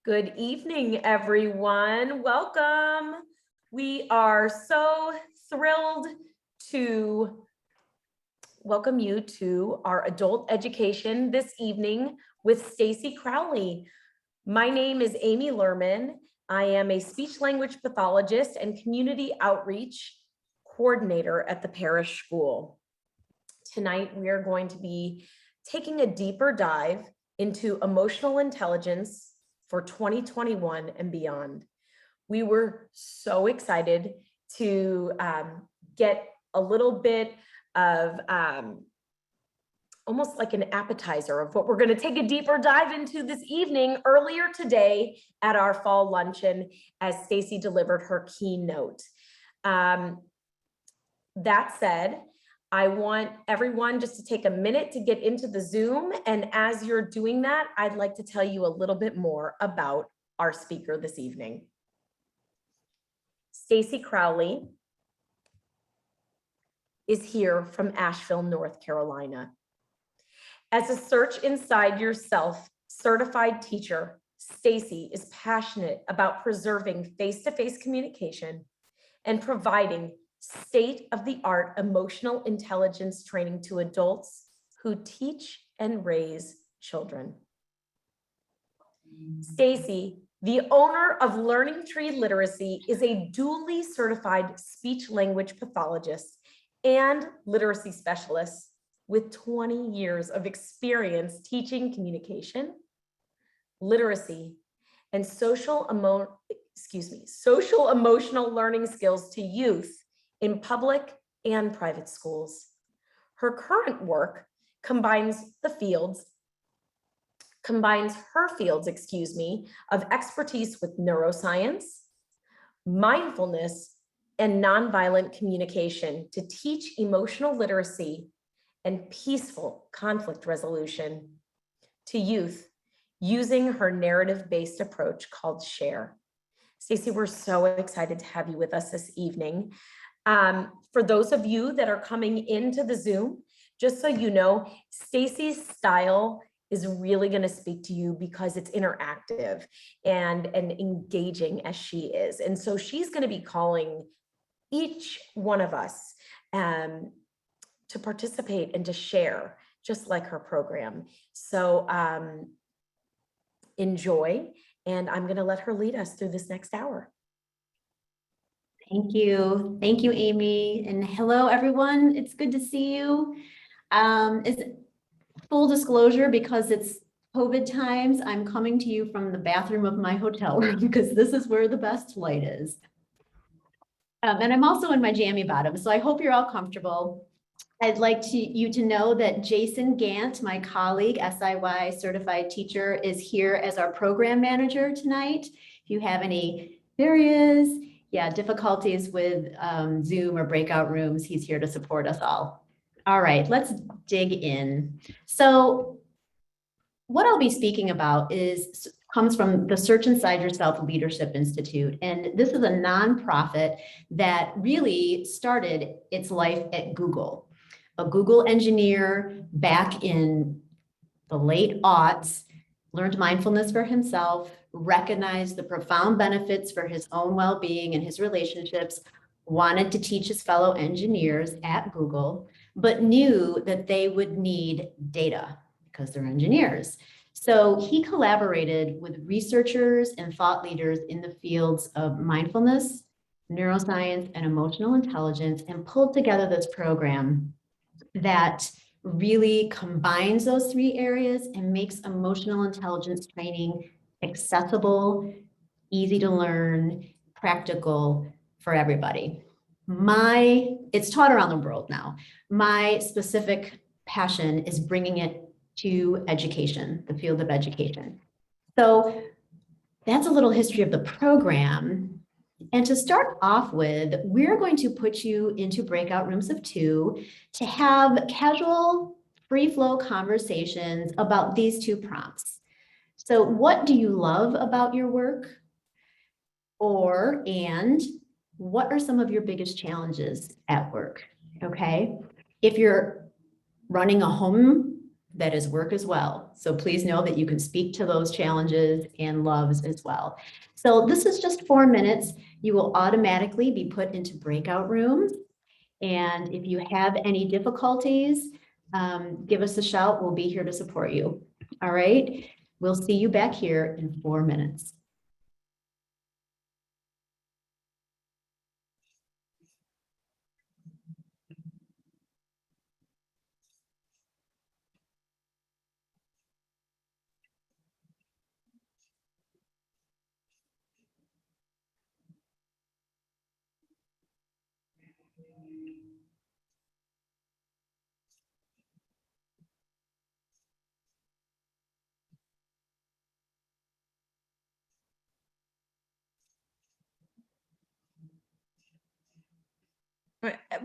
Good evening, everyone. Welcome. We are so thrilled to welcome you to our adult education this evening with Stacey Crowley. My name is Amy Lerman. I am a speech language pathologist and community outreach coordinator at the Parish School. Tonight, we are going to be taking a deeper dive into emotional intelligence for 2021 and beyond. We were so excited to get a little bit of almost like an appetizer of what we're going to take a deeper dive into this evening earlier today at our fall luncheon as Stacey delivered her keynote. That said, I want everyone just to take a minute to get into the Zoom. And as you're doing that, I'd like to tell you a little bit more about our speaker this evening. Stacey Crowley is here from Asheville, North Carolina. As a search inside yourself certified teacher, Stacey is passionate about preserving face-to-face communication and providing state-of-the-art emotional intelligence training to adults who teach and raise children. Stacey, the owner of Learning Tree Literacy, is a dually certified speech language pathologist and literacy specialist with 20 years of experience teaching communication, literacy, and social emotional learning skills to youth in public and private schools. Her current work combines her fields, of expertise with neuroscience, mindfulness, and nonviolent communication to teach emotional literacy and peaceful conflict resolution to youth using her narrative-based approach called SHARE. Stacey, we're so excited to have you with us this evening. For those of you that are coming into the Zoom, just so you know, Stacey's style is really going to speak to you because it's interactive and engaging as she is. And so she's going to be calling each one of us to participate and to share, just like her program. So enjoy, and I'm going to let her lead us through this next hour. Thank you. Thank you, Amy. And hello, everyone. It's good to see you. It's full disclosure, because it's COVID times, I'm coming to you from the bathroom of my hotel room because this is where the best light is. And I'm also in my jammy bottom, so I hope you're all comfortable. I'd like you to know that Jason Gant, my colleague, SIY certified teacher, is here as our program manager tonight. If you have any, there he is. Yeah, difficulties with Zoom or breakout rooms, he's here to support us all. All right, let's dig in. So what I'll be speaking about comes from the Search Inside Yourself Leadership Institute. And this is a nonprofit that really started its life at Google. A Google engineer back in the late aughts learned mindfulness for himself, recognized the profound benefits for his own well-being and his relationships, wanted to teach his fellow engineers at Google, but knew that they would need data because they're engineers. So he collaborated with researchers and thought leaders in the fields of mindfulness, neuroscience, and emotional intelligence, and pulled together this program that really combines those three areas and makes emotional intelligence training accessible, easy to learn, practical for everybody. It's taught around the world now. My specific passion is bringing it to education, the field of education. So that's a little history of the program. And to start off with, we're going to put you into breakout rooms of 2 to have casual, free-flow conversations about these 2 prompts. So what do you love about your work? And what are some of your biggest challenges at work? Okay. If you're running a home that is work as well. So please know that you can speak to those challenges and loves as well. So this is just 4 minutes. You will automatically be put into breakout rooms. And if you have any difficulties, give us a shout. We'll be here to support you. All right. We'll see you back here in 4 minutes.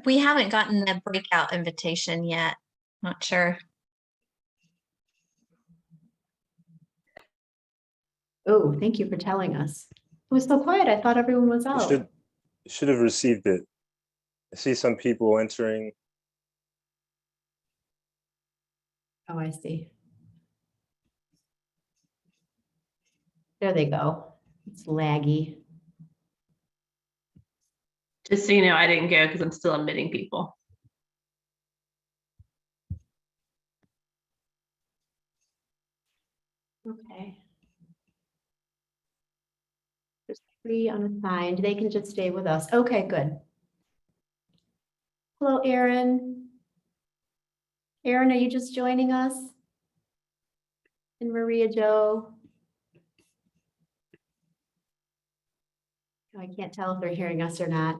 We haven't gotten the breakout invitation yet. Not sure. Oh, thank you for telling us. It was so quiet. I thought everyone was You out. should have received it. I see some people entering. Oh, I see. There they go. It's laggy. Just so you know, I didn't go because I'm still admitting people. Okay. There's 3 unassigned. They can just stay with us. Okay, good. Hello, Erin. Erin, are you just joining us? And Maria Jo. Oh, I can't tell if they're hearing us or not.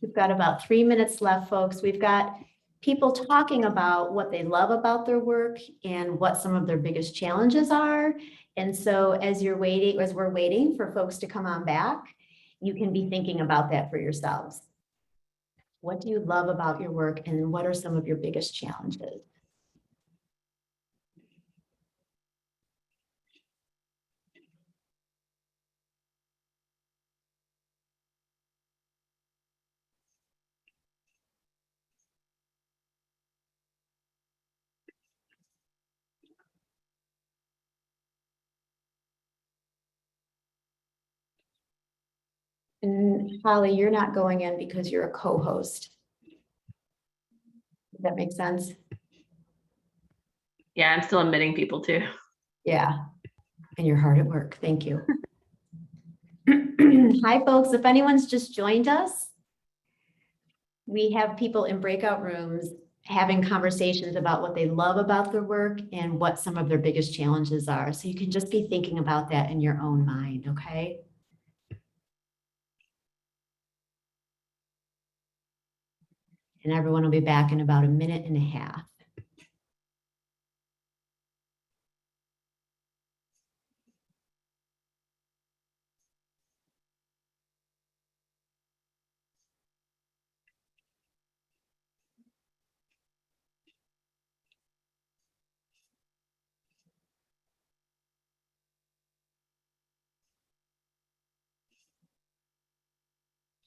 We've got about 3 minutes left, folks. We've got people talking about what they love about their work and what some of their biggest challenges are. And so as we're waiting for folks to come on back, you can be thinking about that for yourselves. What do you love about your work and what are some of your biggest challenges? And Holly, you're not going in because you're a co-host. Does that make sense? Yeah, I'm still admitting people too. Yeah. And you're hard at work. Thank you. Hi, folks. If anyone's just joined us, we have people in breakout rooms having conversations about what they love about their work and what some of their biggest challenges are. So you can just be thinking about that in your own mind, okay? And everyone will be back in about 1.5 minutes.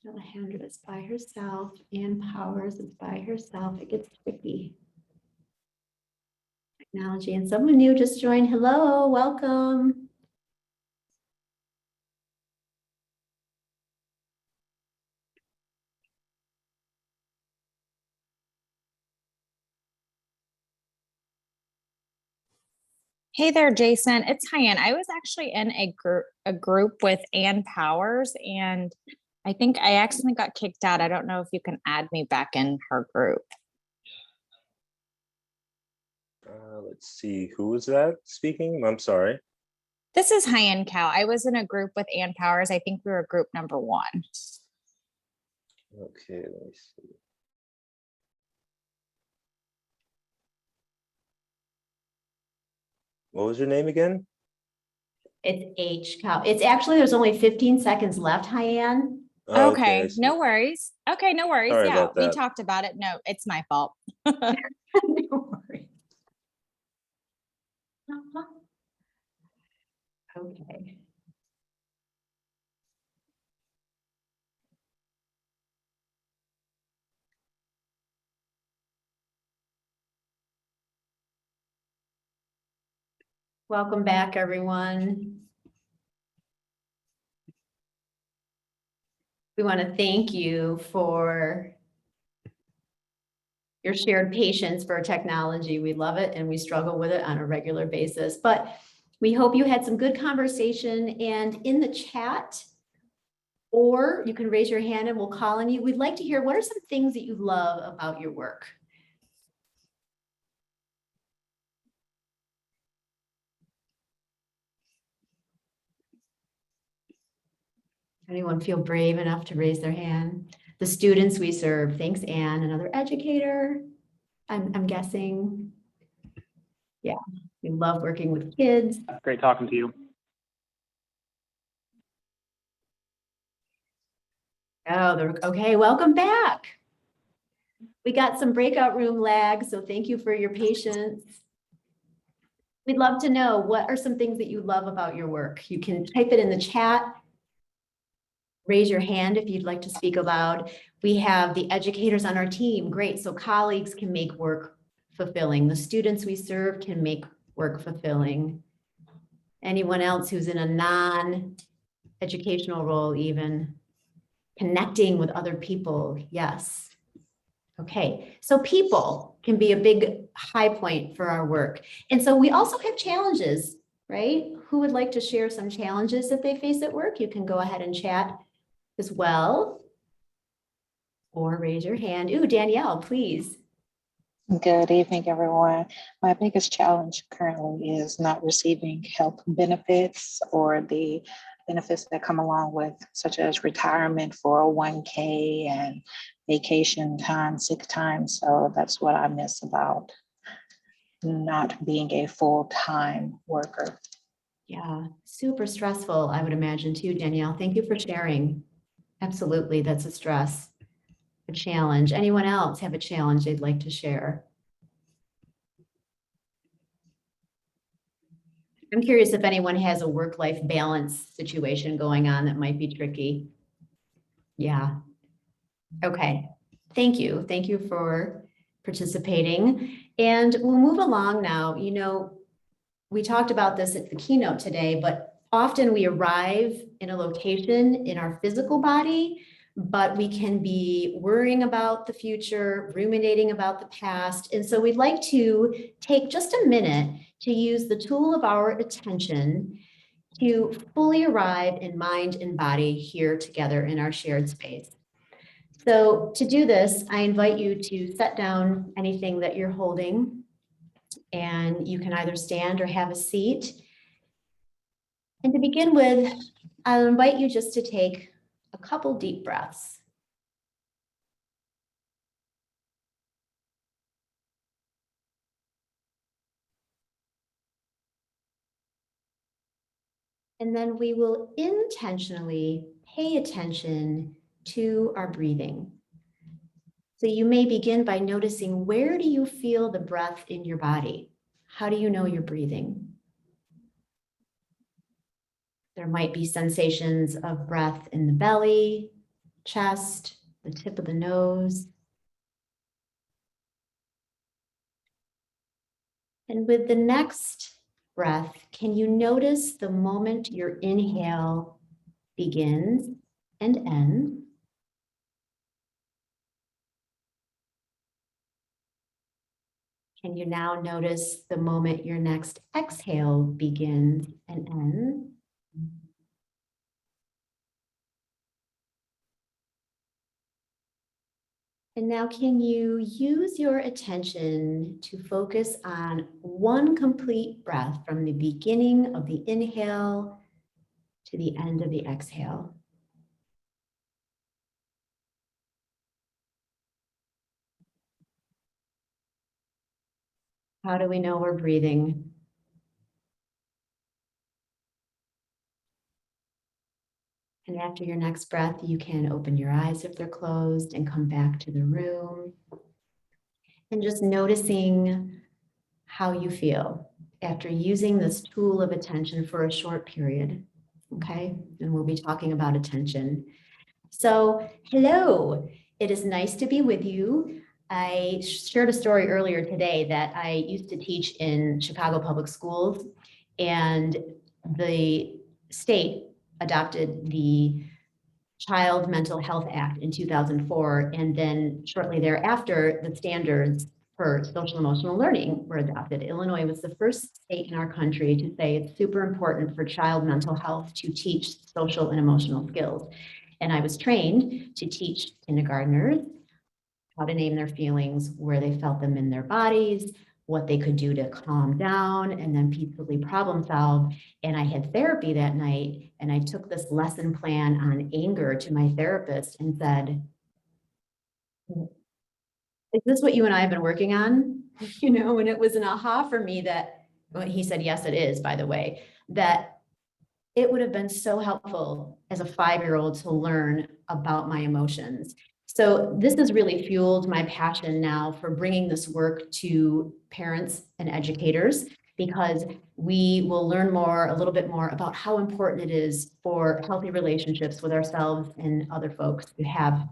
Alejandra is by herself. Ann Powers is by herself. It gets tricky. Technology and someone new just joined. Hello, welcome. Hey there, Jason. It's Hyann. I was actually in a group with Ann Powers, and I think I accidentally got kicked out. I don't know if you can add me back in her group. Let's see, who was that speaking? I'm sorry. This is Hyann Cow. I was in a group with Ann Powers. I think we were group number 1. Okay, let me see. What was your name again? It's H Cow. It's actually, there's only 15 seconds left, Hyann. Oh, Okay, I see. no worries. Okay, no worries. Sorry Yeah, about we that. talked about it. No, it's my fault. No worries. Okay. Welcome back, everyone. We want to thank you for your shared patience for technology. We love it and we struggle with it on a regular basis, but we hope you had some good conversation, and in the chat, or you can raise your hand and we'll call on you. We'd like to hear, what are some things that you love about your work? Anyone feel brave enough to raise their hand? The students we serve. Thanks, Anne, another educator. I'm guessing. Yeah, we love working with kids. Great talking to you. Oh, okay, welcome back. We got some breakout room lag, so thank you for your patience. We'd love to know, what are some things that you love about your work? You can type it in the chat. Raise your hand if you'd like to speak aloud. We have the educators on our team. Great. So colleagues can make work fulfilling. The students we serve can make work fulfilling. Anyone else who's in a non-educational role, even connecting with other people. Yes. Okay. So people can be a big high point for our work. And so we also have challenges, right? Who would like to share some challenges that they face at work? You can go ahead and chat as well, or raise your hand. Ooh, Danielle, please. Good evening, everyone. My biggest challenge currently is not receiving health benefits or the benefits that come along with, such as retirement, 401k, and vacation time, sick time. So that's what I miss about not being a full-time worker. Yeah, super stressful, I would imagine too, Danielle. Thank you for sharing. Absolutely, that's a stress, a challenge. Anyone else have a challenge they'd like to share? I'm curious if anyone has a work-life balance situation going on that might be tricky. Yeah. Okay. Thank you. Thank you for participating. And we'll move along now. You know, we talked about this at the keynote today, but often we arrive in a location in our physical body, but we can be worrying about the future, ruminating about the past. And so we'd like to take just a minute to use the tool of our attention to fully arrive in mind and body here together in our shared space. So to do this, I invite you to set down anything that you're holding, and you can either stand or have a seat. And to begin with, I'll invite you just to take a couple deep breaths. And then we will intentionally pay attention to our breathing. So you may begin by noticing, where do you feel the breath in your body? How do you know you're breathing? There might be sensations of breath in the belly, chest, the tip of the nose. And with the next breath, can you notice the moment your inhale begins and ends? Can you now notice the moment your next exhale begins and ends? And now can you use your attention to focus on one complete breath from the beginning of the inhale to the end of the exhale? How do we know we're breathing? And after your next breath, you can open your eyes if they're closed and come back to the room. And just noticing how you feel after using this tool of attention for a short period. Okay, and we'll be talking about attention. So, hello, it is nice to be with you. I shared a story earlier today that I used to teach in Chicago public schools, and the state adopted the Child Mental Health Act in 2004. And then shortly thereafter, the standards for social emotional learning were adopted. Illinois was the first state in our country to say it's super important for child mental health to teach social and emotional skills. And I was trained to teach kindergartners how to name their feelings, where they felt them in their bodies, what they could do to calm down, and then peacefully problem solve. And I had therapy that night, and I took this lesson plan on anger to my therapist and said, is this what you and I have been working on? You know, and it was an aha for me that, well, he said, yes, it is, by the way, that it would have been so helpful as a 5-year-old to learn about my emotions. So this has really fueled my passion now for bringing this work to parents and educators, because we will learn more, a little bit more about how important it is for healthy relationships with ourselves and other folks who have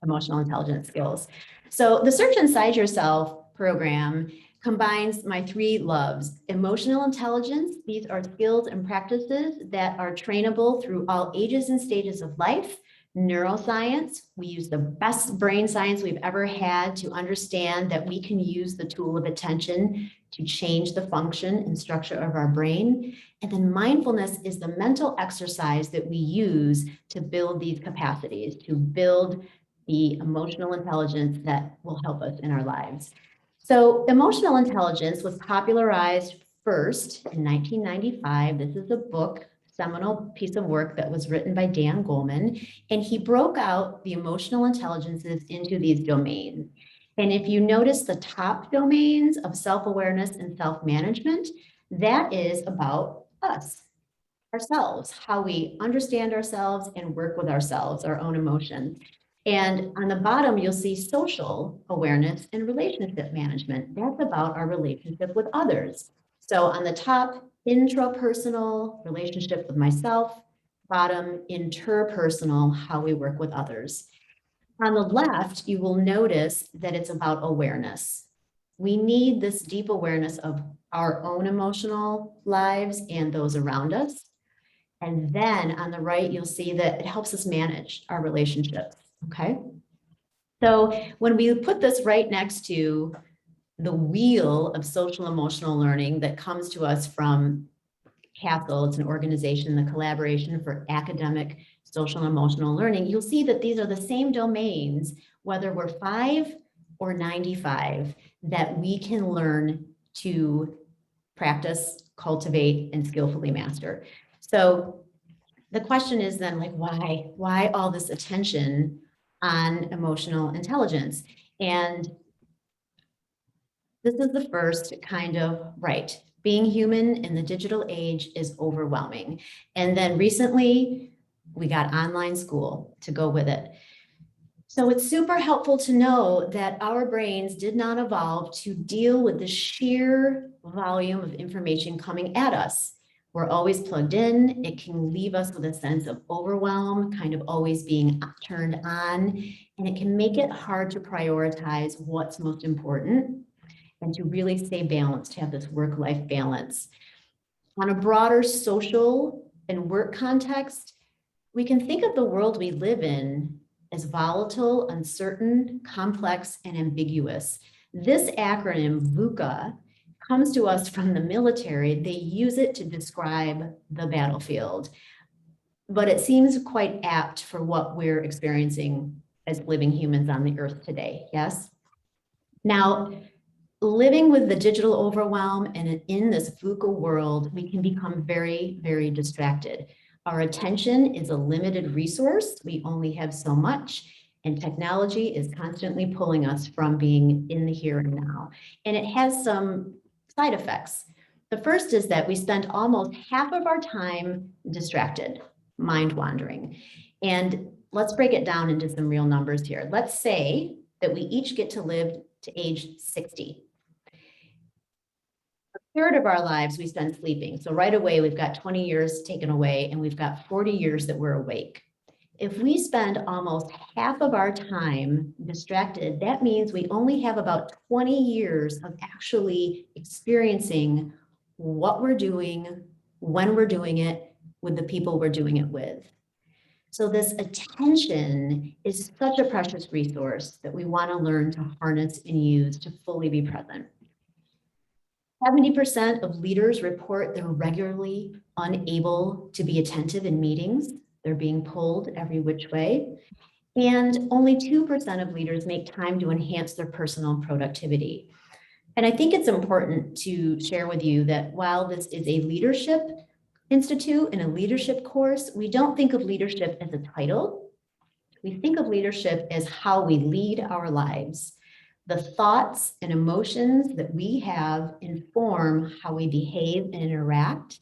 emotional intelligence skills. So the Search Inside Yourself program combines my 3 loves: emotional intelligence. These are skills and practices that are trainable through all ages and stages of life. Neuroscience, we use the best brain science we've ever had to understand that we can use the tool of attention to change the function and structure of our brain. And then mindfulness is the mental exercise that we use to build these capacities, to build the emotional intelligence that will help us in our lives. So emotional intelligence was popularized first in 1995. This is a book, seminal piece of work that was written by Dan Goleman, and he broke out the emotional intelligences into these domains. And if you notice the top domains of self-awareness and self-management, that is about us, ourselves, how we understand ourselves and work with ourselves, our own emotions. And on the bottom, you'll see social awareness and relationship management. That's about our relationship with others. So on the top, intrapersonal, relationship with myself. Bottom, interpersonal, how we work with others. On the left, you will notice that it's about awareness. We need this deep awareness of our own emotional lives and those around us. And then on the right, you'll see that it helps us manage our relationships. Okay. So when we put this right next to the wheel of social emotional learning that comes to us from CASEL, it's an organization, the Collaboration for Academic Social and Emotional Learning, you'll see that these are the same domains, whether we're 5 or 95, that we can learn to practice, cultivate, and skillfully master. So the question is then, like, why all this attention on emotional intelligence? And this is the first kind of right. Being human in the digital age is overwhelming. And then recently we got online school to go with it. So it's super helpful to know that our brains did not evolve to deal with the sheer volume of information coming at us. We're always plugged in. It can leave us with a sense of overwhelm, kind of always being turned on, and it can make it hard to prioritize what's most important and to really stay balanced, to have this work-life balance. On a broader social and work context, we can think of the world we live in as volatile, uncertain, complex, and ambiguous. This acronym, VUCA, comes to us from the military. They use it to describe the battlefield, but it seems quite apt for what we're experiencing as living humans on the earth today, yes? Now, living with the digital overwhelm and in this VUCA world, we can become very, very distracted. Our attention is a limited resource. We only have so much, and technology is constantly pulling us from being in the here and now. And it has some side effects. The first is that we spend almost half of our time distracted, mind wandering. And let's break it down into some real numbers here. Let's say that we each get to live to age 60. third of our lives we spend sleeping. So right away, we've got 20 years taken away and we've got 40 years that we're awake. If we spend almost half of our time distracted, that means we only have about 20 years of actually experiencing what we're doing, when we're doing it, with the people we're doing it with. So this attention is such a precious resource that we want to learn to harness and use to fully be present. 70% of leaders report they're regularly unable to be attentive in meetings. They're being pulled every which way. And only 2% of leaders make time to enhance their personal productivity. And I think it's important to share with you that while this is a leadership institute and a leadership course, we don't think of leadership as a title. We think of leadership as how we lead our lives. The thoughts and emotions that we have inform how we behave and interact.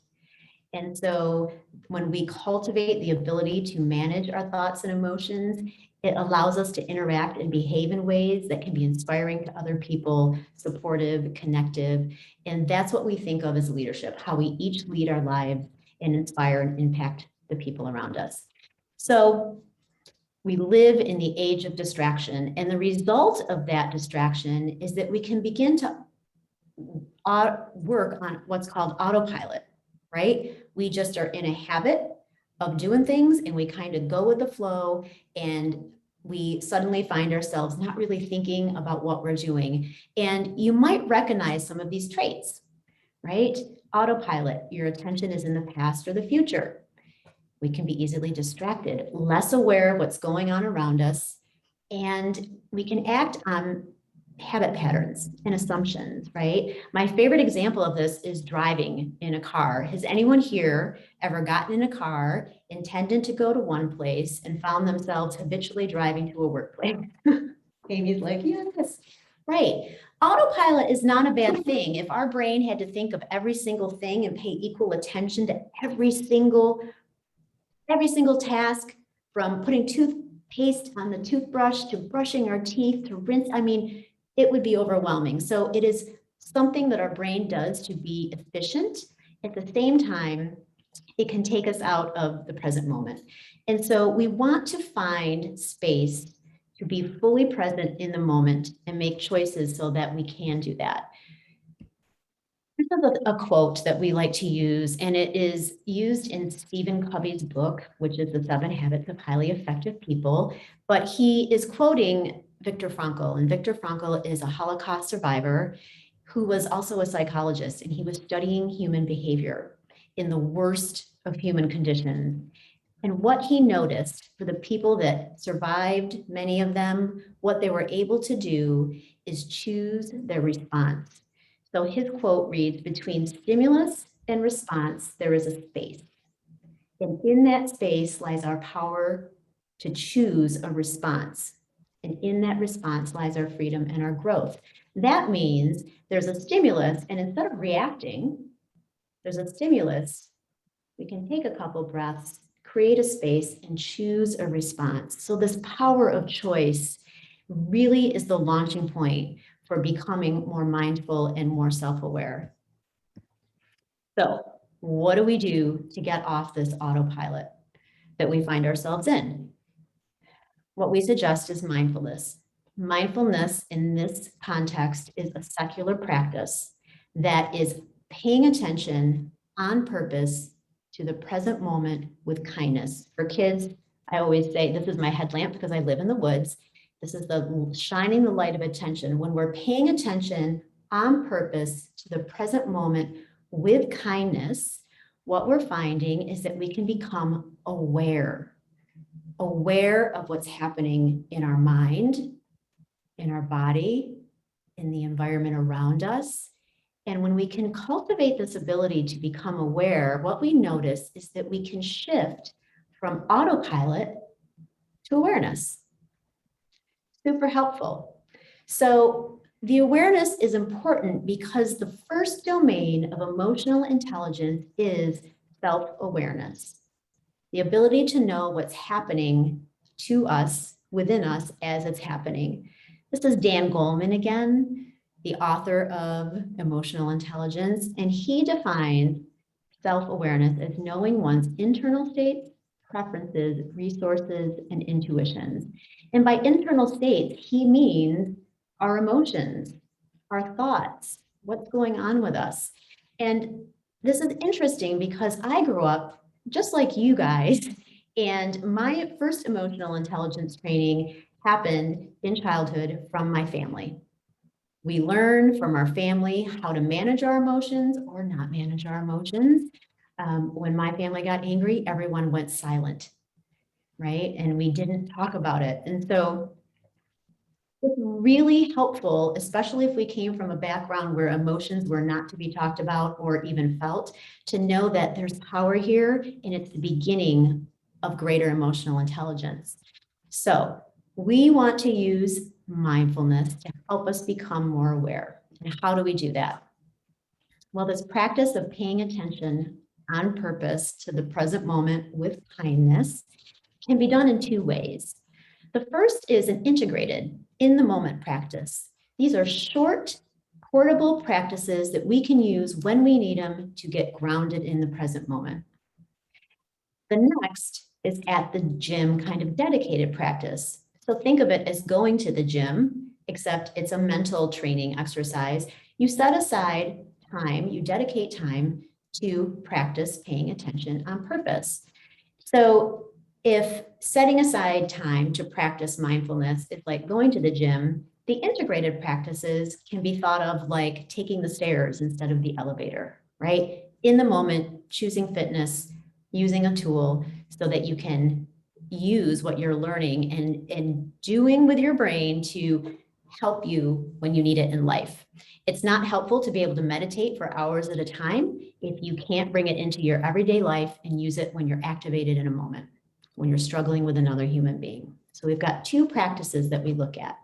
And so when we cultivate the ability to manage our thoughts and emotions, it allows us to interact and behave in ways that can be inspiring to other people, supportive, connective. And that's what we think of as leadership, how we each lead our lives and inspire and impact the people around us. So we live in the age of distraction, and the result of that distraction is that we can begin to work on what's called autopilot, right? We just are in a habit of doing things and we kind of go with the flow, and we suddenly find ourselves not really thinking about what we're doing. And you might recognize some of these traits, right? Autopilot, your attention is in the past or the future. We can be easily distracted, less aware of what's going on around us, and we can act on habit patterns and assumptions, right? My favorite example of this is driving in a car. Has anyone here ever gotten in a car, intended to go to one place, and found themselves habitually driving to a workplace? Amy's like, yes, right. Autopilot is not a bad thing. If our brain had to think of every single thing and pay equal attention to every single task, from putting toothpaste on the toothbrush to brushing our teeth to rinse, I mean, it would be overwhelming. So it is something that our brain does to be efficient. At the same time, it can take us out of the present moment. And so we want to find space to be fully present in the moment and make choices so that we can do that. This is a quote that we like to use, and it is used in Stephen Covey's book, which is The 7 Habits of Highly Effective People. But he is quoting Viktor Frankl, and Viktor Frankl is a Holocaust survivor who was also a psychologist, and he was studying human behavior in the worst of human conditions. And what he noticed for the people that survived, many of them, what they were able to do is choose their response. So his quote reads, "Between stimulus and response, there is a space. And in that space lies our power to choose a response. And in that response lies our freedom and our growth." That means there's a stimulus, and instead of reacting, there's a stimulus. We can take a couple breaths, create a space, and choose a response. So this power of choice really is the launching point for becoming more mindful and more self-aware. So what do we do to get off this autopilot that we find ourselves in? What we suggest is mindfulness. Mindfulness in this context is a secular practice that is paying attention on purpose to the present moment with kindness. For kids, I always say, this is my headlamp because I live in the woods. This is the shining the light of attention. When we're paying attention on purpose to the present moment with kindness, what we're finding is that we can become aware of what's happening in our mind, in our body, in the environment around us. And when we can cultivate this ability to become aware, what we notice is that we can shift from autopilot to awareness. Super helpful. So the awareness is important because the first domain of emotional intelligence is self-awareness. The ability to know what's happening to us, within us, as it's happening. This is Dan Goleman again. the author of Emotional Intelligence, and he defines self-awareness as knowing one's internal states, preferences, resources, and intuitions. And by internal states, he means our emotions, our thoughts, what's going on with us. And this is interesting because I grew up just like you guys, and my first emotional intelligence training happened in childhood from my family. We learn from our family how to manage our emotions or not manage our emotions. When my family got angry, everyone went silent, right? And we didn't talk about it. And so it's really helpful, especially if we came from a background where emotions were not to be talked about or even felt, to know that there's power here and it's the beginning of greater emotional intelligence. So we want to use mindfulness to help us become more aware. And how do we do that? Well, this practice of paying attention on purpose to the present moment with kindness can be done in two ways. The first is an integrated, in the moment practice. These are short, portable practices that we can use when we need them to get grounded in the present moment. The next is at the gym kind of dedicated practice. So think of it as going to the gym, except it's a mental training exercise. You set aside time, you dedicate time to practice paying attention on purpose. So if setting aside time to practice mindfulness is like going to the gym, the integrated practices can be thought of like taking the stairs instead of the elevator, right? In the moment, choosing fitness, using a tool so that you can use what you're learning and doing with your brain to help you when you need it in life. It's not helpful to be able to meditate for hours at a time if you can't bring it into your everyday life and use it when you're activated in a moment, when you're struggling with another human being. So we've got two practices that we look at.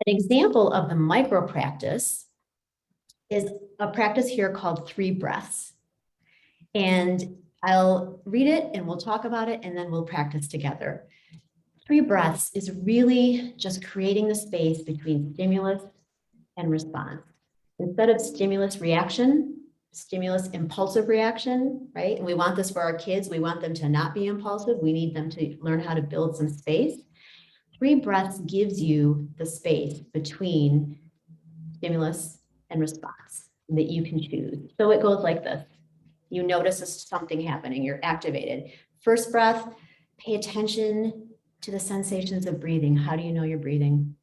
An example of the micro practice is a practice here called 3 breaths. And I'll read it and we'll talk about it and then we'll practice together. 3 breaths is really just creating the space between stimulus and response. Instead of stimulus reaction, stimulus impulsive reaction, right? And we want this for our kids. We want them to not be impulsive. We need them to learn how to build some space. 3 breaths gives you the space between stimulus and response that you can choose. So it goes like this. You notice something happening, you're activated. First breath, pay attention to the sensations of breathing. How do you know you're breathing?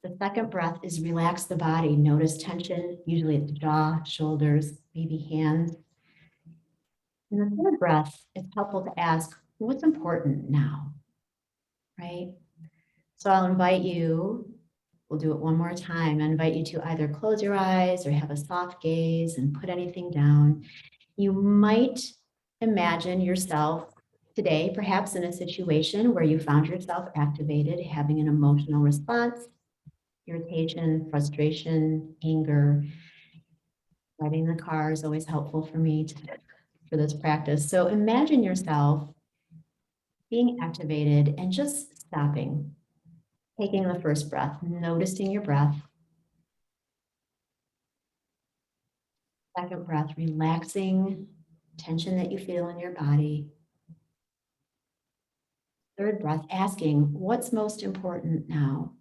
The second breath is relax the body. Notice tension, usually it's jaw, shoulders, maybe hands. And the third breath, it's helpful to ask, what's important now, right? So I'll invite you, we'll do it one more time. I invite you to either close your eyes or have a soft gaze and put anything down. You might imagine yourself today, perhaps in a situation where you found yourself activated, having an emotional response, irritation, frustration, anger. Driving the car is always helpful for me for this practice. So imagine yourself being activated and just stopping, taking the first breath, noticing your breath. Second breath, relaxing tension that you feel in your body. Third breath, asking, what's most important now?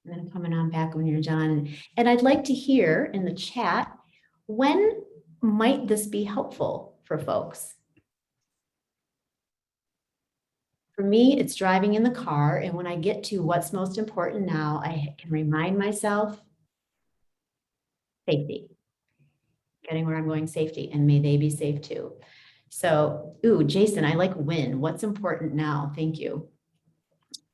And then coming on back when you're done. And I'd like to hear in the chat, when might this be helpful for folks? For me, it's driving in the car. And when I get to what's most important now, I can remind myself, safety, getting where I'm going, safety, and may they be safe too. So, ooh, Jason, I like when, what's important now? Thank you.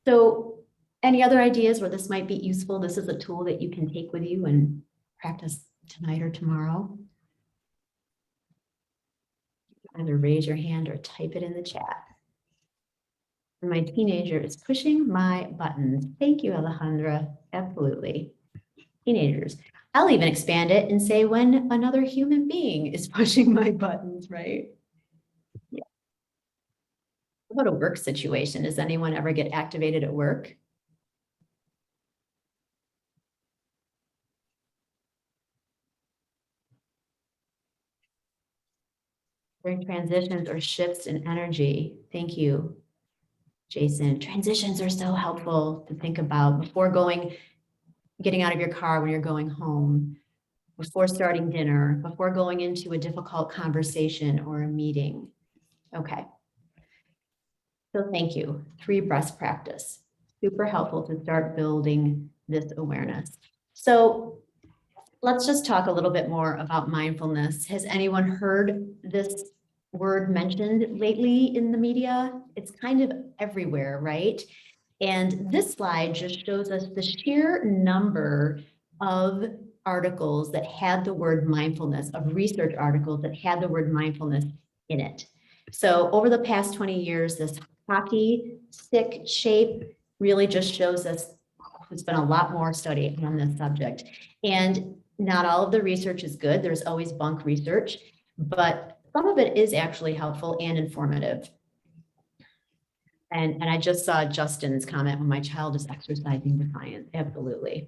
So, any other ideas where this might be useful? This is a tool that you can take with you and practice tonight or tomorrow. Either raise your hand or type it in the chat. And my teenager is pushing my buttons. Thank you, Alejandra. Absolutely. Teenagers. I'll even expand it and say when another human being is pushing my buttons, right? Yeah. What about a work situation? Does anyone ever get activated at work? During transitions or shifts in energy. Thank you, Jason. Transitions are so helpful to think about before getting out of your car when you're going home, before starting dinner, before going into a difficult conversation or a meeting. Okay. So thank you. 3 breaths practice. Super helpful to start building this awareness. So let's just talk a little bit more about mindfulness. Has anyone heard this word mentioned lately in the media? It's kind of everywhere, right? And this slide just shows us the sheer number of articles that had the word mindfulness, of research articles that had the word mindfulness in it. So over the past 20 years, this hockey stick shape really just shows us there's been a lot more study on this subject. And not all of the research is good. There's always bunk research, but some of it is actually helpful and informative. And I just saw Justin's comment, when my child is exercising defiance. Absolutely.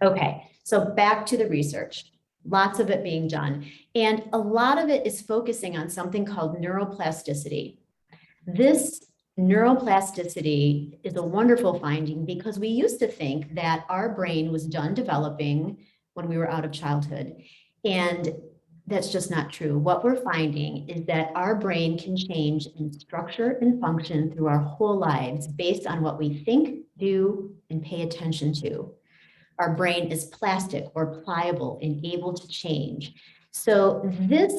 Okay, so back to the research. Lots of it being done. And a lot of it is focusing on something called neuroplasticity. This neuroplasticity is a wonderful finding because we used to think that our brain was done developing when we were out of childhood. And that's just not true. What we're finding is that our brain can change in structure and function through our whole lives based on what we think, do, and pay attention to. Our brain is plastic or pliable and able to change. So this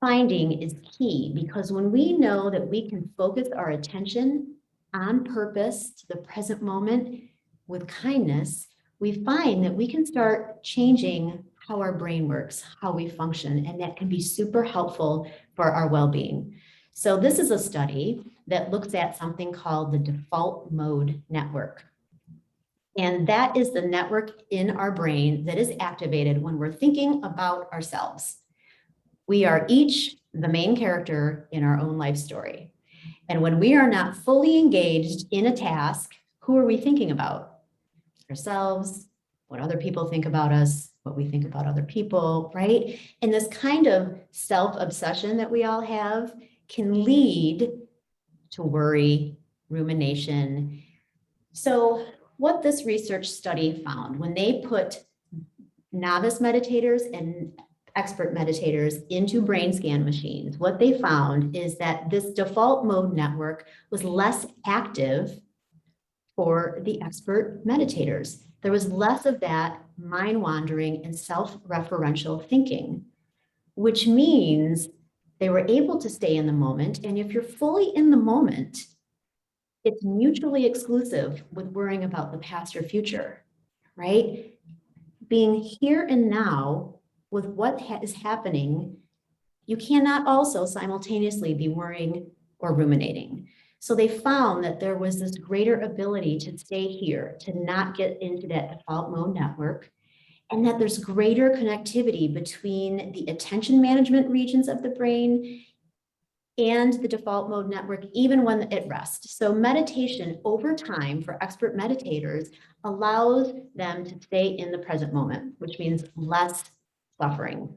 finding is key because when we know that we can focus our attention on purpose to the present moment with kindness, we find that we can start changing how our brain works, how we function, and that can be super helpful for our well-being. So this is a study that looks at something called the default mode network. And that is the network in our brain that is activated when we're thinking about ourselves. We are each the main character in our own life story. And when we are not fully engaged in a task, who are we thinking about? Ourselves, what other people think about us, what we think about other people, right? And this kind of self-obsession that we all have can lead to worry, rumination. So what this research study found, when they put novice meditators and expert meditators into brain scan machines, what they found is that this default mode network was less active for the expert meditators. There was less of that mind wandering and self-referential thinking, which means they were able to stay in the moment. And if you're fully in the moment, it's mutually exclusive with worrying about the past or future, right? Being here and now with what is happening, you cannot also simultaneously be worrying or ruminating. So they found that there was this greater ability to stay here, to not get into that default mode network, and that there's greater connectivity between the attention management regions of the brain and the default mode network, even when at rest. So meditation over time for expert meditators allows them to stay in the present moment, which means less suffering,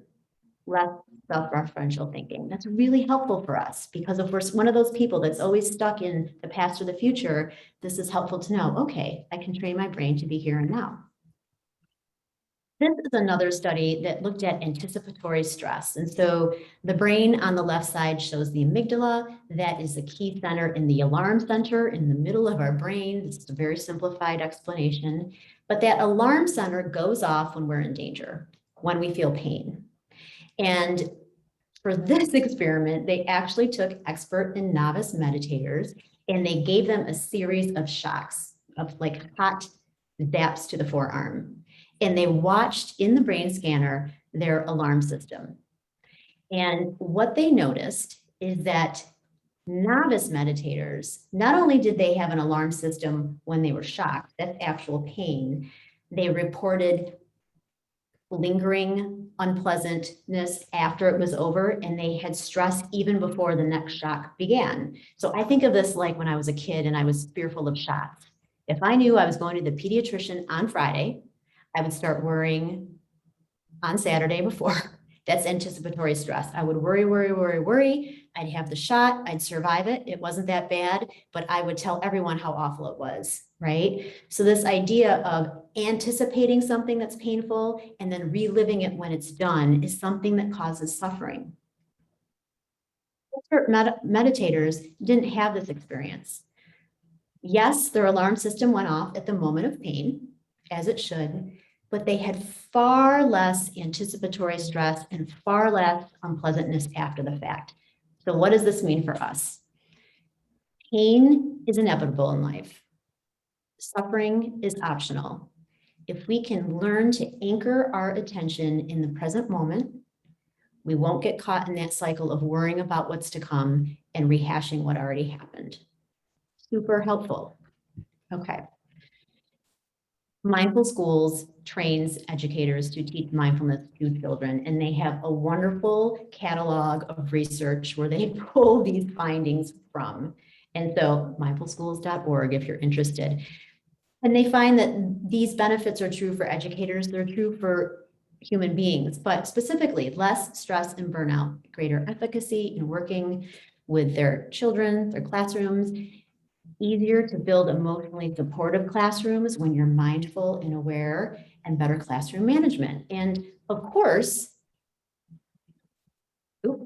less self-referential thinking. That's really helpful for us because if we're one of those people that's always stuck in the past or the future, this is helpful to know, okay, I can train my brain to be here and now. This is another study that looked at anticipatory stress. And so the brain on the left side shows the amygdala. That is the key center in the alarm center in the middle of our brain. This is a very simplified explanation. But that alarm center goes off when we're in danger, when we feel pain. And for this experiment, they actually took expert and novice meditators and they gave them a series of shocks of like hot zaps to the forearm. And they watched in the brain scanner their alarm system. And what they noticed is that novice meditators, not only did they have an alarm system when they were shocked, that's actual pain, they reported lingering unpleasantness after it was over, and they had stress even before the next shock began. So I think of this like when I was a kid and I was fearful of shots. If I knew I was going to the pediatrician on Friday, I would start worrying on Saturday before. That's anticipatory stress. I would worry, worry, worry, worry. I'd have the shot. I'd survive it. It wasn't that bad, but I would tell everyone how awful it was, right? So this idea of anticipating something that's painful and then reliving it when it's done is something that causes suffering. Meditators didn't have this experience. Yes, their alarm system went off at the moment of pain, as it should, but they had far less anticipatory stress and far less unpleasantness after the fact. So what does this mean for us? Pain is inevitable in life. Suffering is optional. If we can learn to anchor our attention in the present moment, we won't get caught in that cycle of worrying about what's to come and rehashing what already happened. Super helpful. Okay. Mindful Schools trains educators to teach mindfulness to children, and they have a wonderful catalog of research where they pull these findings from. And so mindfulschools.org if you're interested. And they find that these benefits are true for educators, they're true for human beings, but specifically less stress and burnout, greater efficacy in working with their children, their classrooms, easier to build emotionally supportive classrooms when you're mindful and aware, and better classroom management. And of course,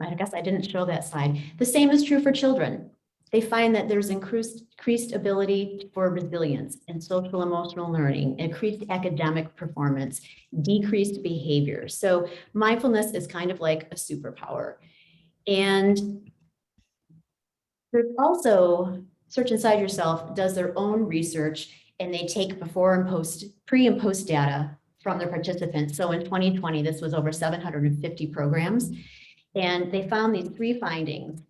I guess I didn't show that slide. The same is true for children. They find that there's increased ability for resilience and social emotional learning, increased academic performance, decreased behavior. So mindfulness is kind of like a superpower. And there's also Search Inside Yourself does their own research, and they take before and post, pre and post data from their participants. So in 2020, this was over 750 programs, and they found these three findings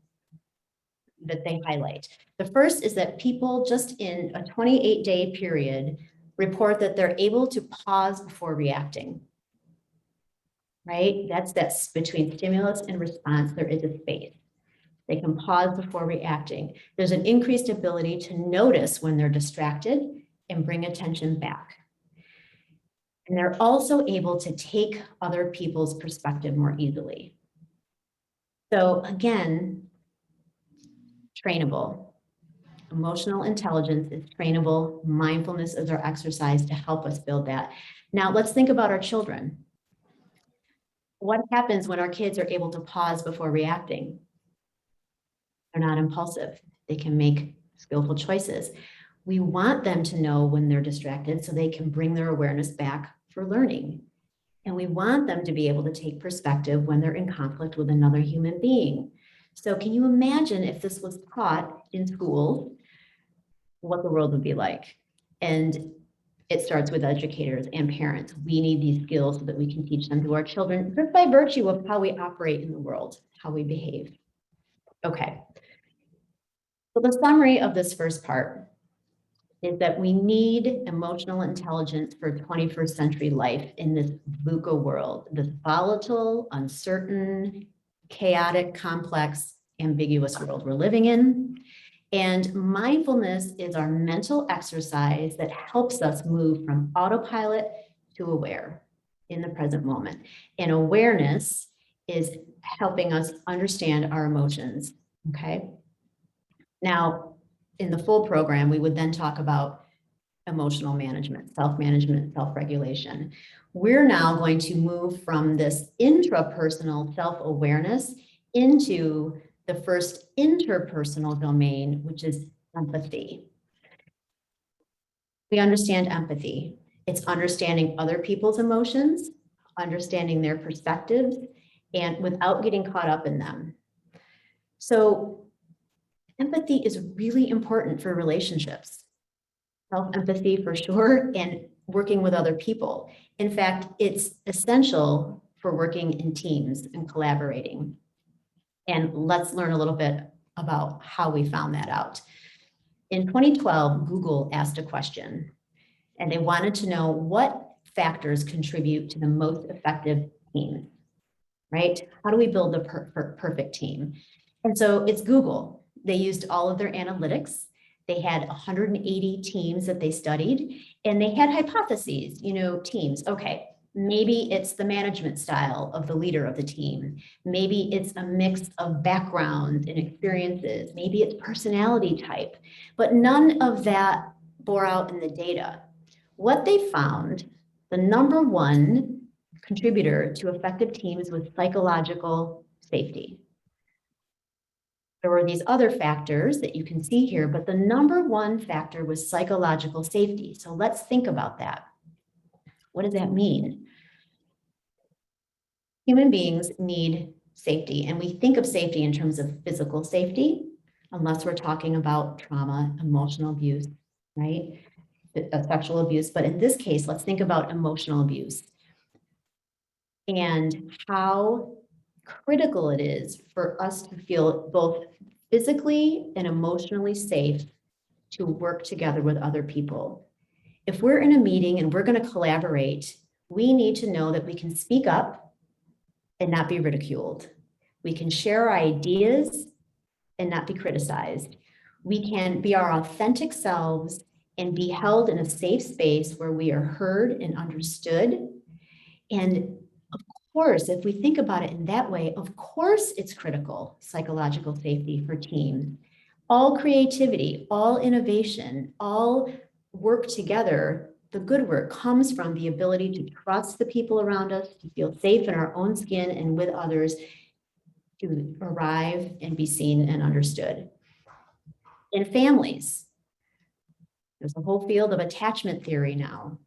that they highlight. The first is that people just in a 28-day period report that they're able to pause before reacting, right? That's between stimulus and response, there is a space. They can pause before reacting. There's an increased ability to notice when they're distracted and bring attention back. And they're also able to take other people's perspective more easily. So again, trainable. Emotional intelligence is trainable. Mindfulness is our exercise to help us build that. Now let's think about our children. What happens when our kids are able to pause before reacting? They're not impulsive. They can make skillful choices. We want them to know when they're distracted so they can bring their awareness back for learning. And we want them to be able to take perspective when they're in conflict with another human being. So can you imagine if this was taught in school, what the world would be like? And it starts with educators and parents. We need these skills so that we can teach them to our children just by virtue of how we operate in the world, how we behave. Okay. So the summary of this first part is that we need emotional intelligence for 21st century life in this VUCA world, this volatile, uncertain, chaotic, complex, ambiguous world we're living in. And mindfulness is our mental exercise that helps us move from autopilot to aware in the present moment. And awareness is helping us understand our emotions, okay? Now, in the full program, we would then talk about emotional management, self-management, self-regulation. We're now going to move from this intrapersonal self-awareness into the first interpersonal domain, which is empathy. We understand empathy. It's understanding other people's emotions, understanding their perspectives, and without getting caught up in them. So empathy is really important for relationships. Self-empathy for sure, and working with other people. In fact, it's essential for working in teams and collaborating. And let's learn a little bit about how we found that out. In 2012, Google asked a question, and they wanted to know what factors contribute to the most effective teams. right? How do we build a perfect team? And so it's Google. They used all of their analytics. They had 180 teams that they studied, and they had hypotheses, teams. Okay, maybe it's the management style of the leader of the team. Maybe it's a mix of backgrounds and experiences. Maybe it's personality type, but none of that bore out in the data. What they found, the number one contributor to effective teams was psychological safety. There were these other factors that you can see here, but the number one factor was psychological safety. So let's think about that. What does that mean? Human beings need safety, and we think of safety in terms of physical safety, unless we're talking about trauma, emotional abuse, right? Sexual abuse. But in this case, let's think about emotional abuse and how critical it is for us to feel both physically and emotionally safe to work together with other people. If we're in a meeting and we're going to collaborate, we need to know that we can speak up and not be ridiculed. We can share our ideas and not be criticized. We can be our authentic selves and be held in a safe space where we are heard and understood. And of course, if we think about it in that way, of course it's critical, psychological safety for teams. All creativity, all innovation, all work together, the good work comes from the ability to trust the people around us, to feel safe in our own skin and with others, to arrive and be seen and understood. In families, there's a whole field of attachment theory now.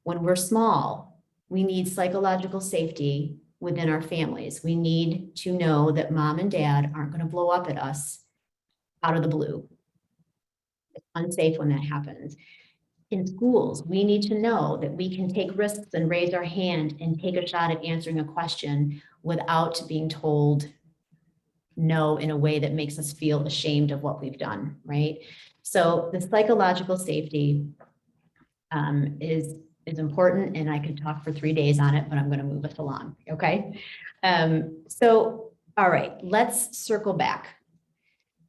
When we're small, we need psychological safety within our families. We need to know that mom and dad aren't going to blow up at us out of the blue. It's unsafe when that happens. In schools, we need to know that we can take risks and raise our hand and take a shot at answering a question without being told no in a way that makes us feel ashamed of what we've done, right? So the psychological safety is important, and I could talk for 3 days on it, but I'm going to move us along, okay? All right, let's circle back.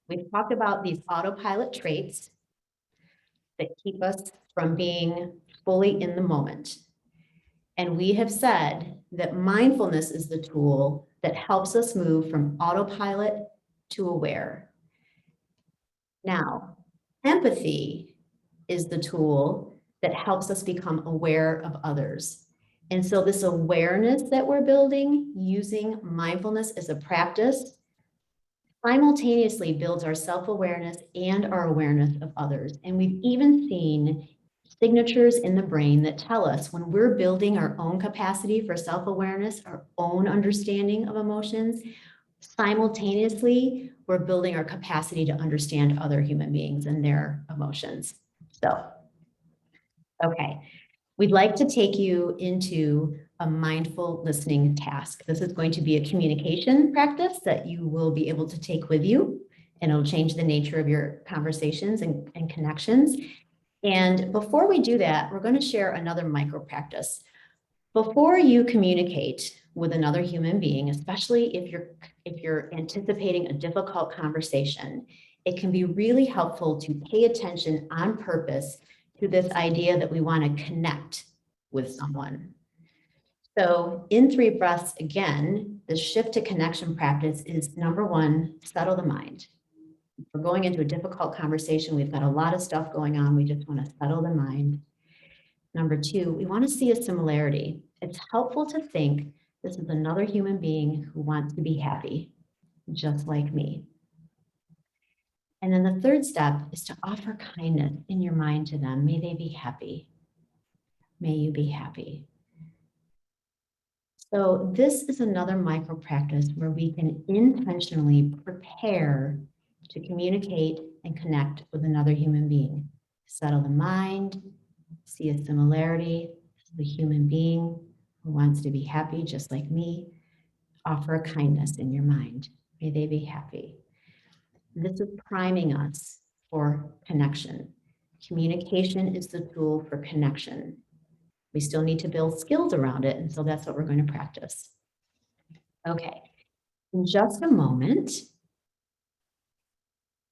We've talked about these autopilot traits that keep us from being fully in the moment. And we have said that mindfulness is the tool that helps us move from autopilot to aware. Now, empathy is the tool that helps us become aware of others. And so this awareness that we're building using mindfulness as a practice simultaneously builds our self-awareness and our awareness of others. And we've even seen signatures in the brain that tell us when we're building our own capacity for self-awareness, our own understanding of emotions, simultaneously, we're building our capacity to understand other human beings and their emotions. So, okay, we'd like to take you into a mindful listening task. This is going to be a communication practice that you will be able to take with you, and it'll change the nature of your conversations and connections. And before we do that, we're going to share another micro practice. Before you communicate with another human being, especially if you're anticipating a difficult conversation, it can be really helpful to pay attention on purpose to this idea that we want to connect with someone. So in 3 breaths, again, the shift to connection practice is number 1, settle the mind. We're going into a difficult conversation. We've got a lot of stuff going on. We just want to settle the mind. Number 2, we want to see a similarity. It's helpful to think this is another human being who wants to be happy, just like me. And then the 3rd step is to offer kindness in your mind to them. May they be happy. May you be happy. So this is another micro practice where we can intentionally prepare to communicate and connect with another human being. Settle the mind, see a similarity, the human being who wants to be happy just like me. Offer kindness in your mind. May they be happy. This is priming us for connection. Communication is the tool for connection. We still need to build skills around it, and so that's what we're going to practice. Okay, in just a moment,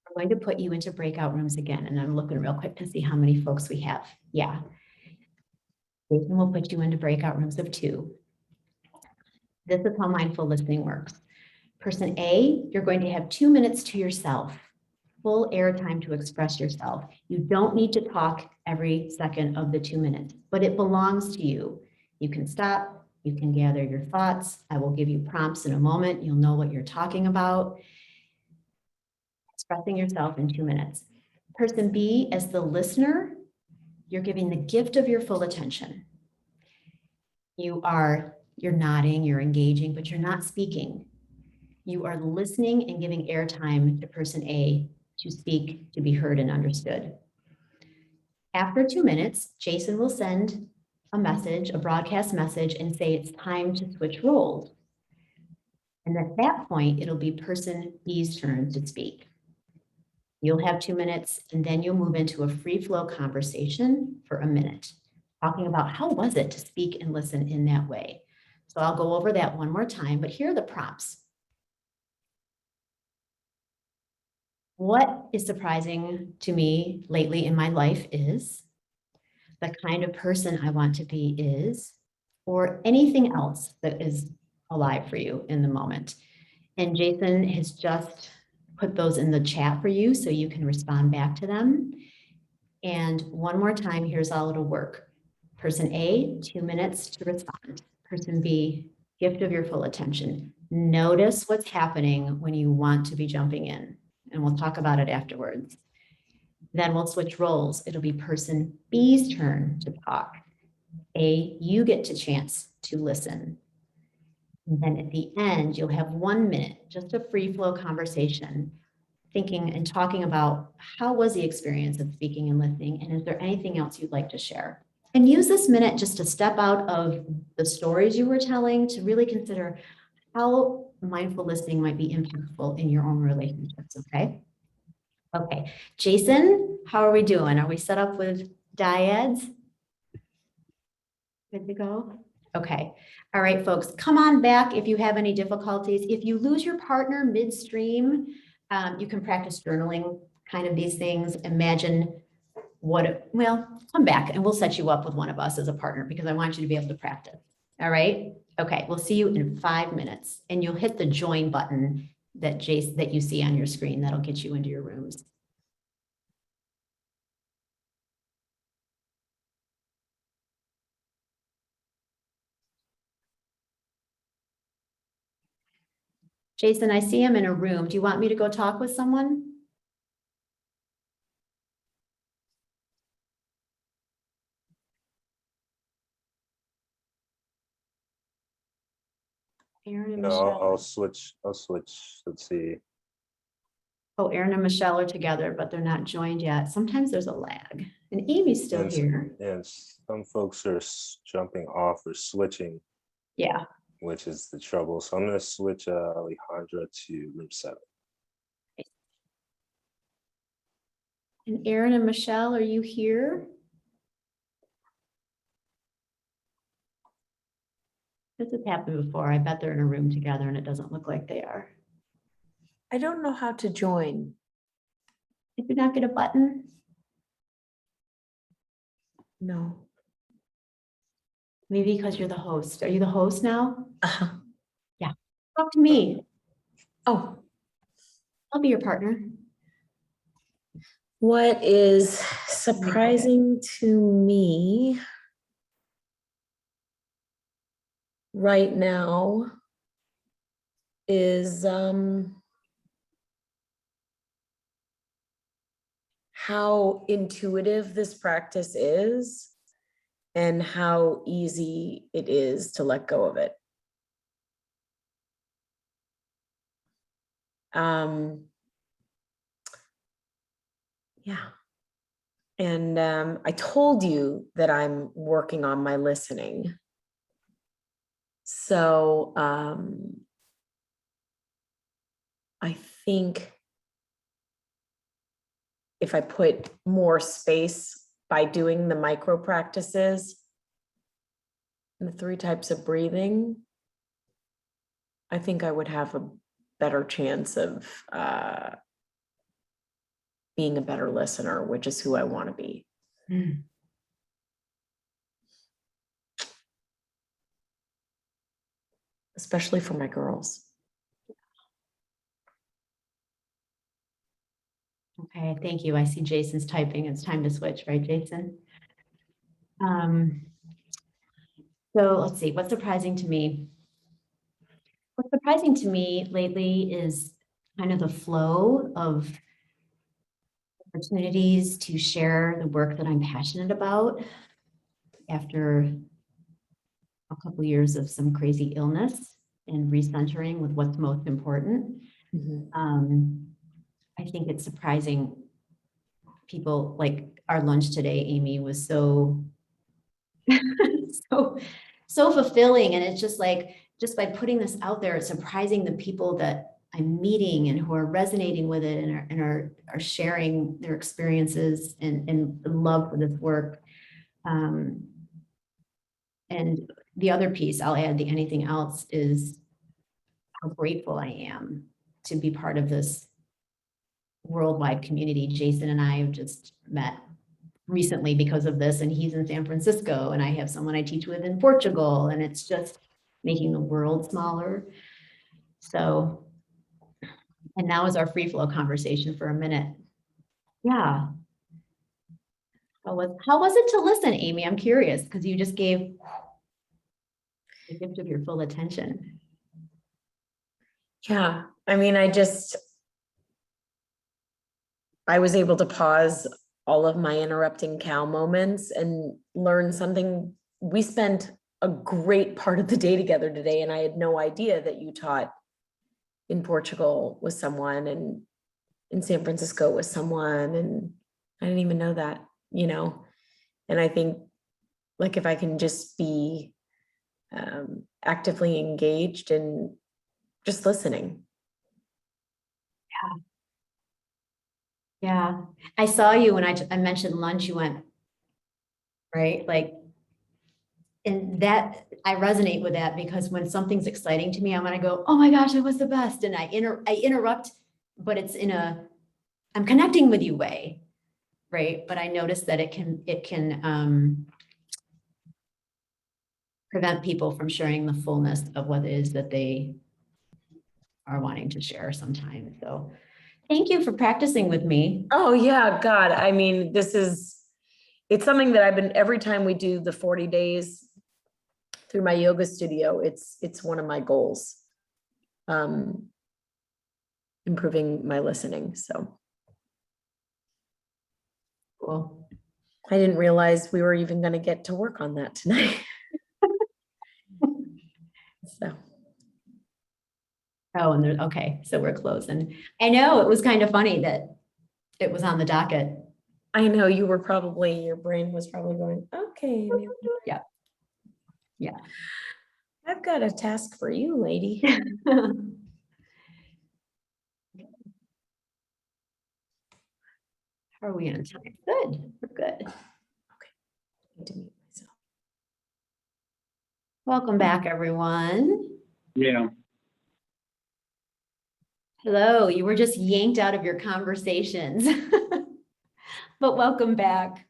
I'm going to put you into breakout rooms again, and I'm looking real quick to see how many folks we have. Yeah. Jason will put you into breakout rooms of 2. This is how mindful listening works. Person A, you're going to have 2 minutes to yourself, full airtime to express yourself. You don't need to talk every second of the 2 minutes, but it belongs to you. You can stop, you can gather your thoughts. I will give you prompts in a moment. You'll know what you're talking about. Expressing yourself in 2 minutes. Person B, as the listener, you're giving the gift of your full attention. You're nodding, you're engaging, but you're not speaking. You are listening and giving airtime to person A to speak, to be heard and understood. After 2 minutes, Jason will send a message, a broadcast message, and say it's time to switch roles. And at that point, it'll be person B's turn to speak. You'll have 2 minutes, and then you'll move into a free flow conversation for a minute, talking about how was it to speak and listen in that way. So I'll go over that one more time, but here are the prompts. What is surprising to me lately in my life is the kind of person I want to be is, or anything else that is alive for you in the moment. And Jason has just put those in the chat for you so you can respond back to them. And one more time, here's how it'll work. Person A, 2 minutes to respond. Person B, gift of your full attention. Notice what's happening when you want to be jumping in, and we'll talk about it afterwards. Then we'll switch roles. It'll be person B's turn to talk. A, you get to chance to listen. And then at the end, you'll have 1 minute, just a free flow conversation, thinking and talking about how was the experience of speaking and listening, and is there anything else you'd like to share? And use this minute just to step out of the stories you were telling to really consider how mindful listening might be impactful in your own relationships, okay? Okay, Jason, how are we doing? Are we set up with dyads? Good to go? Okay. All right, folks, come on back if you have any difficulties. If you lose your partner midstream, you can practice journaling, kind of these things. Imagine come back and we'll set you up with one of us as a partner because I want you to be able to practice. All right. Okay. We'll see you in 5 minutes and you'll hit the join button that you see on your screen. That'll get you into your rooms. Jason, I see him in a room. Do you want me to go talk with someone? Aaron and No, Michelle. I'll switch. Let's see. Oh, Aaron and Michelle are together, but they're not joined yet. Sometimes there's a lag. And Amy's still here. And some folks are jumping off or switching, Yeah. which is the trouble. So I'm going to switch Alejandra to room 7. And Aaron and Michelle, are you here? This has happened before. I bet they're in a room together and it doesn't look like they are. I don't know how to join. Did you not get a button? No. Maybe because you're the host. Are you the host now? Uh-huh. Yeah. Talk to me. Oh, I'll be your partner. what is surprising to me right now is how intuitive this practice is and how easy it is to let go of it. Yeah. And I told you that I'm working on my listening. So I think if I put more space by doing the micro practices and the 3 types of breathing, I think I would have a better chance of being a better listener, which is who I want to be. Especially for my girls. Okay, thank you. I see Jason's typing. It's time to switch, right, Jason? So let's see, what's surprising to me? What's surprising to me lately is kind of the flow of opportunities to share the work that I'm passionate about after a couple years of some crazy illness and recentering with what's most important. I think it's surprising people, like our lunch today, Amy, was so so fulfilling. And it's just like, just by putting this out there, it's surprising the people that I'm meeting and who are resonating with it and are sharing their experiences and love for this work. And the other piece I'll add, the anything else, is how grateful I am to be part of this worldwide community. Jason and I have just met recently because of this, and he's in San Francisco, and I have someone I teach with in Portugal, and it's just making the world smaller. So, and now is our free flow conversation for a minute. Yeah. How was it to listen, Amy? I'm curious, because you just gave the gift of your full attention. Yeah, I mean, I was able to pause all of my interrupting cow moments and learn something. We spent a great part of the day together today, and I had no idea that you taught in Portugal with someone and in San Francisco with someone, and I didn't even know that, you know. And I think, like, if I can just be actively engaged and just listening. Yeah, I saw you when I mentioned lunch, you went, right? Like, and that, I resonate with that, because when something's exciting to me, I'm gonna go, oh my gosh, it was the best. And I interrupt, but it's in a, I'm connecting with you way, right? But I noticed that it can prevent people from sharing the fullness of what it is that they are wanting to share sometimes. So thank you for practicing with me. Oh yeah, God. I mean, it's something that I've been, every time we do the 40 days through my yoga studio, it's one of my goals. Improving my listening. So Cool. I didn't realize we were even going to get to work on that tonight. So. Oh, and okay, so we're closing. I know, it was kind of funny that it was on the docket. I know you were probably, your brain was probably going, okay. Maybe. Yeah. Yeah. I've got a task for you, lady. How are we on time? Good, we're good. Need to mute myself. Welcome back, everyone. Yeah. Hello, you were just yanked out of your conversations, but welcome back.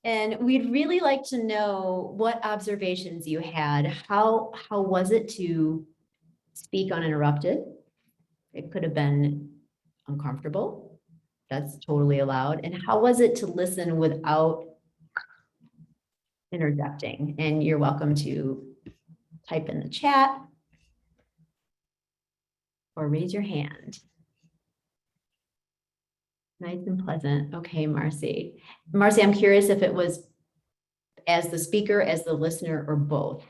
And we'd really like to know what observations you had. How was it to speak uninterrupted? It could have been uncomfortable. That's totally allowed. And how was it to listen without interjecting? And you're welcome to type in the chat or raise your hand. Nice and pleasant. Okay, Marcy. Marcy, I'm curious if it was as the speaker, as the listener, or both.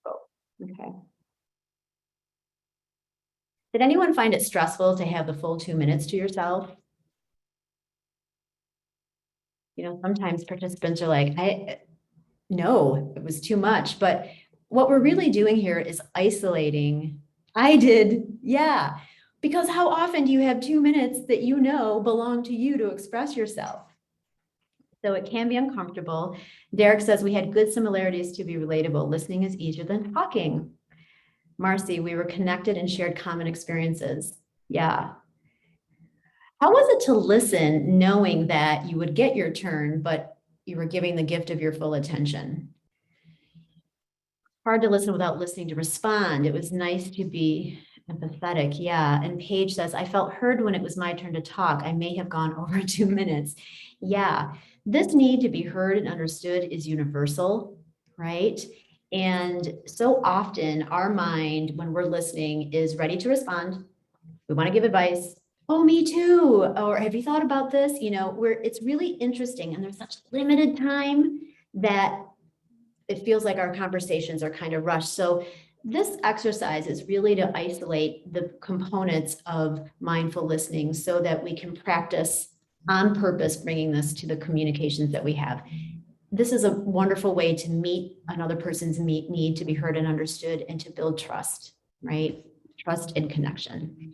Oh, okay. Did anyone find it stressful to have the full 2 minutes to yourself? You know, sometimes participants are like, no, it was too much. But what we're really doing here is isolating. I did, yeah. Because how often do you have 2 minutes that you know belong to you to express yourself? So it can be uncomfortable. Derek says we had good similarities to be relatable. Listening is easier than talking. Marcy, we were connected and shared common experiences. Yeah. How was it to listen knowing that you would get your turn, but you were giving the gift of your full attention? Hard to listen without listening to respond. It was nice to be empathetic. Yeah. And Paige says, I felt heard when it was my turn to talk. I may have gone over 2 minutes. Yeah. This need to be heard and understood is universal, right? And so often our mind, when we're listening, is ready to respond. We want to give advice. Oh, me too. Or have you thought about this? You know, it's really interesting. And there's such limited time that it feels like our conversations are kind of rushed. So this exercise is really to isolate the components of mindful listening so that we can practice on purpose, bringing this to the communications that we have. This is a wonderful way to meet another person's need to be heard and understood and to build trust, right? Trust and connection.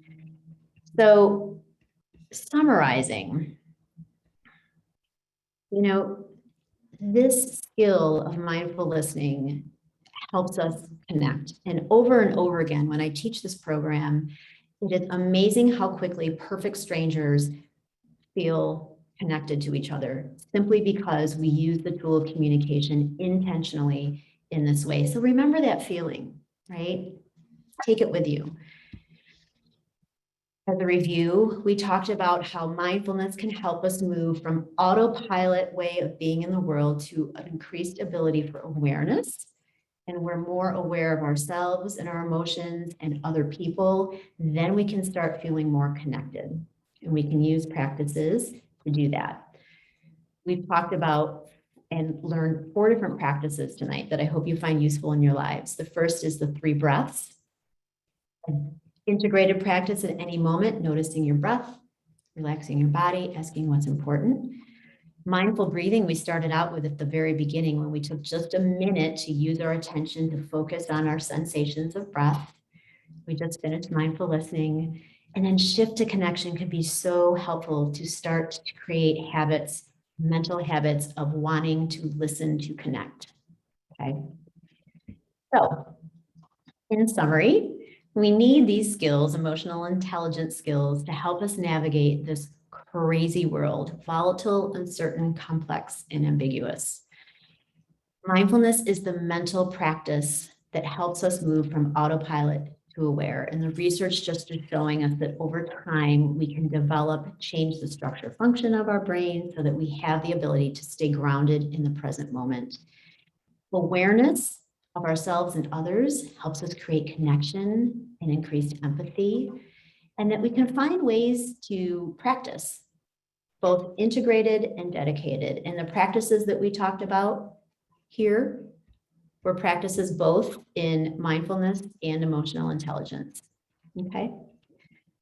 So summarizing, you know, this skill of mindful listening helps us connect. And over again, when I teach this program, it is amazing how quickly perfect strangers feel connected to each other simply because we use the tool of communication intentionally in this way. So remember that feeling, right? Take it with you. As a review, we talked about how mindfulness can help us move from autopilot way of being in the world to an increased ability for awareness. And we're more aware of ourselves and our emotions and other people, then we can start feeling more connected. And we can use practices to do that. We've talked about and learned 4 different practices tonight that I hope you find useful in your lives. The first is the 3 breaths. An integrated practice at any moment, noticing your breath, relaxing your body, asking what's important. Mindful breathing, we started out with at the very beginning when we took just a minute to use our attention to focus on our sensations of breath. We just finished mindful listening. And then shift to connection can be so helpful to start to create habits, mental habits of wanting to listen to connect. Okay. So in summary, we need these skills, emotional intelligence skills, to help us navigate this crazy world, volatile, uncertain, complex, and ambiguous. Mindfulness is the mental practice that helps us move from autopilot to aware. And the research just is showing us that over time, we can develop, change the structure function of our brain so that we have the ability to stay grounded in the present moment. Awareness of ourselves and others helps us create connection and increased empathy, and that we can find ways to practice both integrated and dedicated. And the practices that we talked about here were practices both in mindfulness and emotional intelligence. Okay,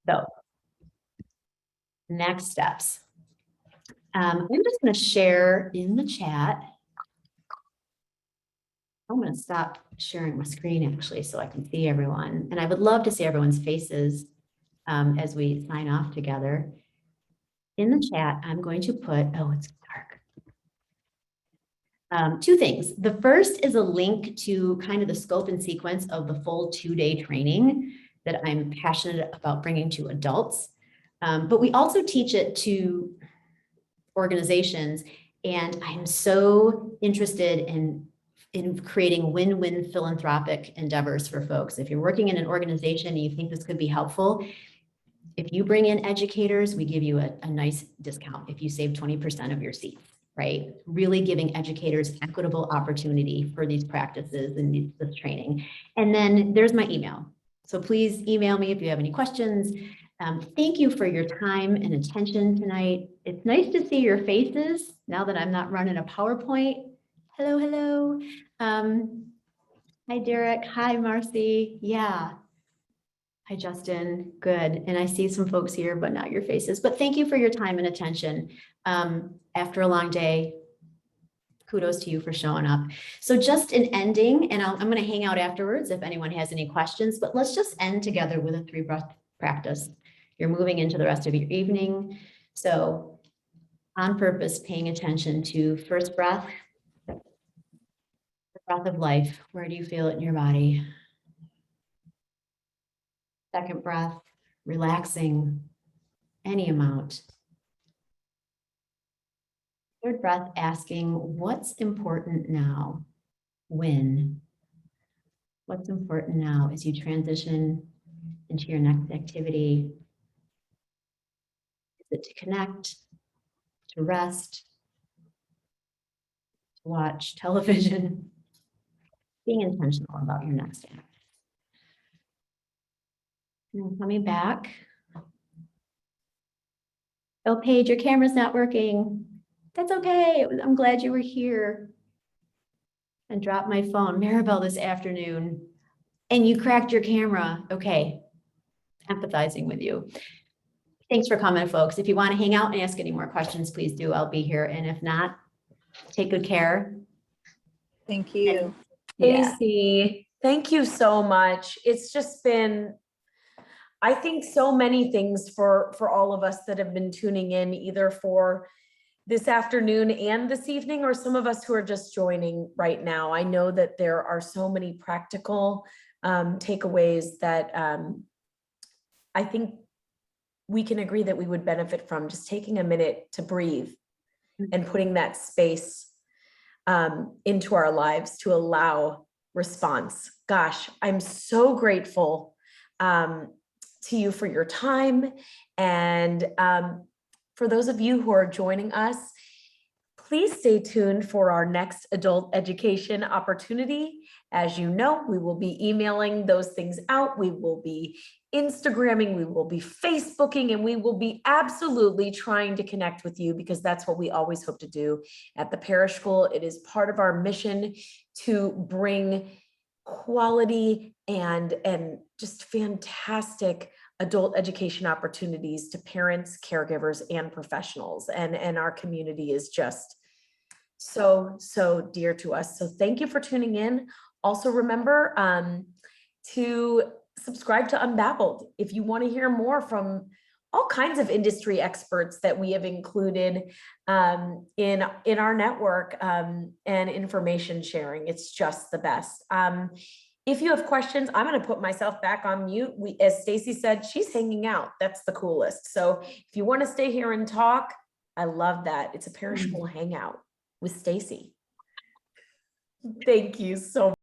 so next steps. I'm just going to share in the chat. I'm going to stop sharing my screen actually so I can see everyone. And I would love to see everyone's faces as we sign off together. In the chat, I'm going to put, oh, it's dark. 2 things. The first is a link to kind of the scope and sequence of the full 2-day training that I'm passionate about bringing to adults. But we also teach it to organizations. And I'm so interested in creating win-win philanthropic endeavors for folks. If you're working in an organization and you think this could be helpful, if you bring in educators, we give you a nice discount if you save 20% of your seats, right? Really giving educators equitable opportunity for these practices and this training. And then there's my email. So please email me if you have any questions. Thank you for your time and attention tonight. It's nice to see your faces now that I'm not running a PowerPoint. Hello, hello. Hi, Derek. Hi, Marcy. Yeah. Hi, Justin. Good. And I see some folks here, but not your faces. But thank you for your time and attention. After a long day, kudos to you for showing up. So just an ending, and I'm going to hang out afterwards if anyone has any questions, but let's just end together with a 3-breath practice. you're moving into the rest of your evening. So on purpose, paying attention to first breath, the breath of life. Where do you feel it in your body? Second breath, relaxing any amount. Third breath, asking what's important now? When? What's important now as you transition into your next activity? Is it to connect, to rest, to watch television? Being intentional about your next act. And then coming back. Oh, Paige, your camera's not working. That's okay. I'm glad you were here. And dropped my phone, Maribel, this afternoon. And you cracked your camera. Okay. Empathizing with you. Thanks for coming, folks. If you want to hang out and ask any more questions, please do. I'll be here. And if not, take good care. Thank you. Yeah. Stacey, thank you so much. It's just been, I think, so many things for all of us that have been tuning in, either for this afternoon and this evening, or some of us who are just joining right now. I know that there are so many practical takeaways that I think we can agree that we would benefit from just taking a minute to breathe and putting that space into our lives to allow response. Gosh, I'm so grateful to you for your time. And for those of you who are joining us, please stay tuned for our next adult education opportunity. As you know, we will be emailing those things out. We will be Instagramming, we will be Facebooking, and we will be absolutely trying to connect with you, because that's what we always hope to do at the Parish School. It is part of our mission to bring quality and just fantastic adult education opportunities to parents, caregivers, and professionals. And our community is just so dear to us. So thank you for tuning in. Also remember to subscribe to Unbabbled if you want to hear more from all kinds of industry experts that we have included in our network and information sharing. It's just the best. If you have questions, I'm going to put myself back on mute. As Stacey said, she's hanging out. That's the coolest. So if you want to stay here and talk, I love that. It's a Parish School hangout with Stacey. Thank you so much.